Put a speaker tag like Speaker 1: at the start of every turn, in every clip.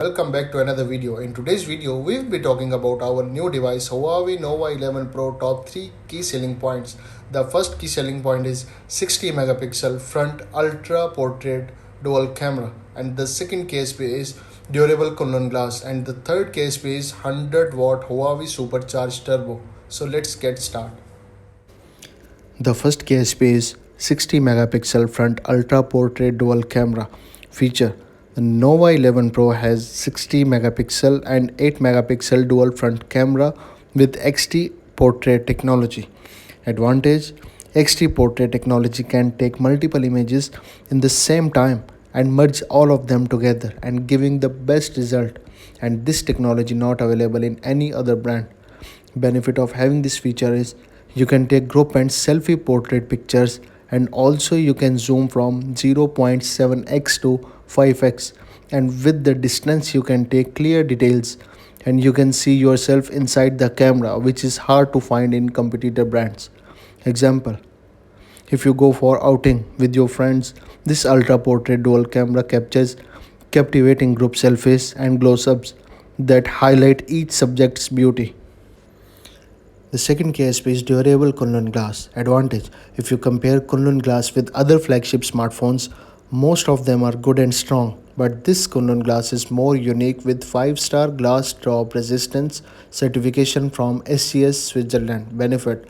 Speaker 1: Welcome back to another video. In today's video, we'll be talking about our new device Huawei Nova 11 Pro top 3 key selling points. The first key selling point is 60 megapixel front ultra portrait dual camera, and the second KSP is durable Kunlun glass, and the third KSP is 100-watt Huawei supercharged turbo. So let's get started. The first KSP is 60 megapixel front ultra portrait dual camera feature. The Nova 11 Pro has 60 megapixel and 8 megapixel dual front camera with XT portrait technology. Advantage: XT portrait technology can take multiple images in the same time and merge all of them together and giving the best result, and this technology not available in any other brand. Benefit of having this feature is you can take group and selfie portrait pictures, and also you can zoom from 0.7x to 5x, and with the distance you can take clear details and you can see yourself inside the camera, which is hard to find in competitor brands. Example: if you go for outing with your friends, this ultra portrait dual camera captures captivating group selfies and close-ups that highlight each subject's beauty. The second KSP is durable Kunlun glass. Advantage: if you compare Kunlun glass with other flagship smartphones, most of them are good and strong, but this Kunlun glass is more unique with 5-star glass drop resistance certification from SCS Switzerland. Benefit: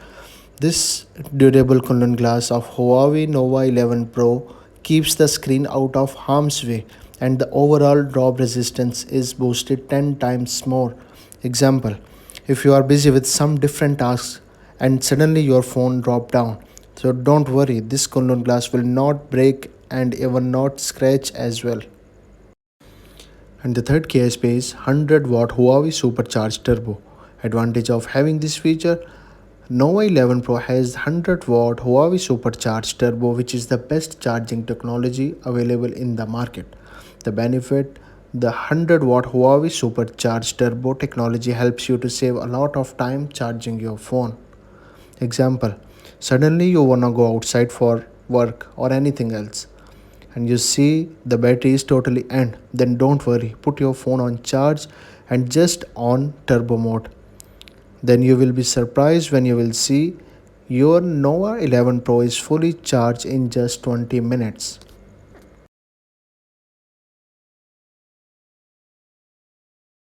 Speaker 1: this durable Kunlun glass of Huawei Nova 11 Pro keeps the screen out of harm's way, and the overall drop resistance is boosted 10 times more. Example: if you are busy with some different tasks and suddenly your phone drop down, so don't worry, this Kunlun glass will not break and even not scratch as well. And the third KSP is 100-watt Huawei supercharged turbo. Advantage of having this feature: Nova 11 Pro has 100-watt Huawei supercharged turbo, which is the best charging technology available in the market. The benefit: the 100-watt Huawei supercharged turbo technology helps you to save a lot of time charging your phone. Example: suddenly you wanna go outside for work or anything else, and you see the battery is totally end, then don't worry, put your phone on charge and just on turbo mode. Then you will be surprised when you will see your Nova 11 Pro is fully charged in just 20 minutes.